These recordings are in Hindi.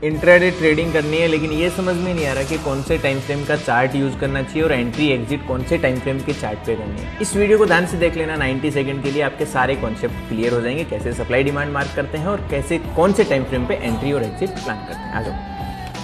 इंट्राडे ट्रेडिंग करनी है, लेकिन ये समझ में नहीं आ रहा कि कौन से टाइम फ्रेम का चार्ट यूज करना चाहिए और एंट्री एग्जिट कौन से टाइम फ्रेम के चार्ट पे करनी है। इस वीडियो को ध्यान से देख लेना, 90 सेकंड के लिए आपके सारे कॉन्सेप्ट क्लियर हो जाएंगे, कैसे सप्लाई डिमांड मार्क करते हैं और कैसे कौन से टाइम फ्रेम पे एंट्री और एग्जिट प्लान करते हैं। आ जाओ।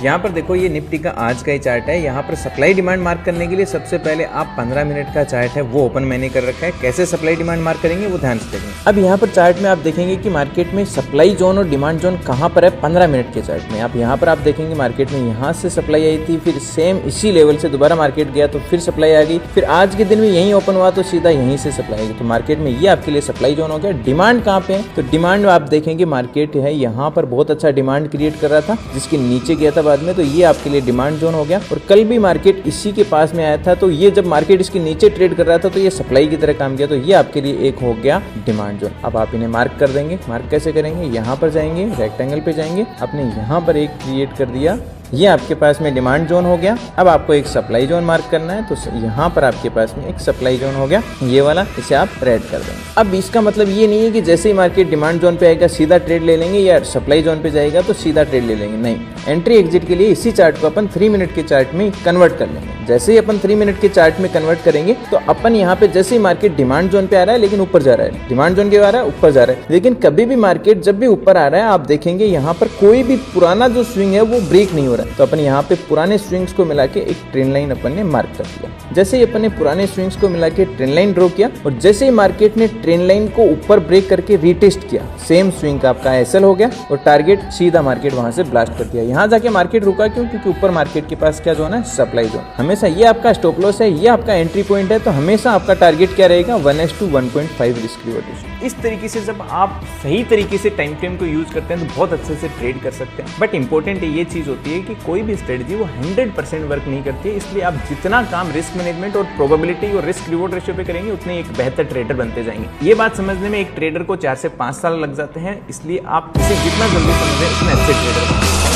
यहाँ पर देखो, ये निफ्टी का आज का ही चार्ट है। यहाँ पर सप्लाई डिमांड मार्क करने के लिए सबसे पहले आप 15 मिनट का चार्ट है वो ओपन मैंने कर रखा है। कैसे सप्लाई डिमांड मार्क करेंगे वो ध्यान से देखेंगे। अब यहाँ पर चार्ट में आप देखेंगे कि मार्केट में सप्लाई जोन और डिमांड जोन कहाँ पर है 15 मिनट के चार्ट में। आप यहाँ पर आप देखेंगे मार्केट में यहाँ से सप्लाई आई थी, फिर सेम इसी लेवल से दोबारा मार्केट गया तो फिर सप्लाई आ गई, फिर आज के दिन में यहीं ओपन हुआ तो सीधा यहीं से सप्लाई आई। तो मार्केट में ये आपके लिए सप्लाई जोन हो गया। डिमांड कहाँ पे है तो डिमांड आप देखेंगे मार्केट है यहाँ पर बहुत अच्छा डिमांड क्रिएट कर रहा था, जिसके नीचे गया था बाद में, तो ये आपके लिए डिमांड जोन हो गया। और कल भी मार्केट इसी के पास में आया था, तो ये जब मार्केट इसके नीचे ट्रेड कर रहा था तो ये सप्लाई की तरह काम किया, तो ये आपके लिए एक हो गया डिमांड जोन। अब आप इन्हें मार्क कर देंगे। मार्क कैसे करेंगे, यहाँ पर जाएंगे, रेक्टेंगल पे जाएंगे, आपने यहाँ पर एक क्रिएट कर दिया, ये आपके पास में डिमांड जोन हो गया। अब आपको एक सप्लाई जोन मार्क करना है, तो यहाँ पर आपके पास में एक सप्लाई जोन हो गया, ये वाला, इसे आप रेड कर देंगे। अब इसका मतलब ये नहीं है कि जैसे ही मार्केट डिमांड जोन पे आएगा सीधा ट्रेड ले लेंगे या सप्लाई जोन पे जाएगा तो सीधा ट्रेड ले लेंगे, नहीं। एंट्री एग्जिट के लिए इसी चार्ट को अपन 3 मिनट के चार्ट में कन्वर्ट कर लेंगे। जैसे ही अपन 3 मिनट के चार्ट में कन्वर्ट करेंगे तो अपन यहाँ पे जैसे ही मार्केट डिमांड जोन पे आ रहा है लेकिन ऊपर जा रहा है, डिमांड जोन के आ रहा है ऊपर जा रहा है, लेकिन कभी भी मार्केट जब भी ऊपर आ रहा है आप देखेंगे यहाँ पर कोई भी पुराना जो स्विंग है वो ब्रेक नहीं हो रहा है। तो अपन यहाँ पे पुराने स्विंग्स को मिला के एक ट्रेंड लाइन अपन ने मार्क कर दिया। जैसे ही अपन ने पुराने स्विंग्स को मिला के ट्रेंड लाइन ड्रॉ किया और जैसे ही मार्केट ने ट्रेंड लाइन को ऊपर ब्रेक करके रीटेस्ट किया, सेम स्विंग का आपका एसएल हो गया और टारगेट सीधा मार्केट वहां से ब्लास्ट कर दिया। यहाँ जाके मार्केट रुका क्यों, क्योंकि ऊपर मार्केट के पास क्या जोन है, सप्लाई जोन। हमेशा ये आपका स्टॉप लॉस है, ये आपका एंट्री पॉइंट है, तो हमेशा आपका टारगेट क्या रहेगा, 1:1.5 रिस्क रिवॉर्ड रेशियो। इस तरीके से जब आप सही तरीके से टाइम फ्रेम को यूज करते हैं तो बहुत अच्छे से ट्रेड कर सकते हैं। बट इंपॉर्टेंट ये चीज होती है कि कोई भी स्ट्रेटजी वो 100% वर्क नहीं करती है, इसलिए आप जितना काम रिस्क मैनेजमेंट और प्रोबेबिलिटी और रिस्क रिवॉर्ड रेशियो पे करेंगे उतने एक बेहतर ट्रेडर बनते जाएंगे। ये बात समझने में एक ट्रेडर को 4 से 5 साल लग जाते हैं, इसलिए आप इसे जितना जल्दी समझें उतने अच्छे ट्रेडर बनेंगे।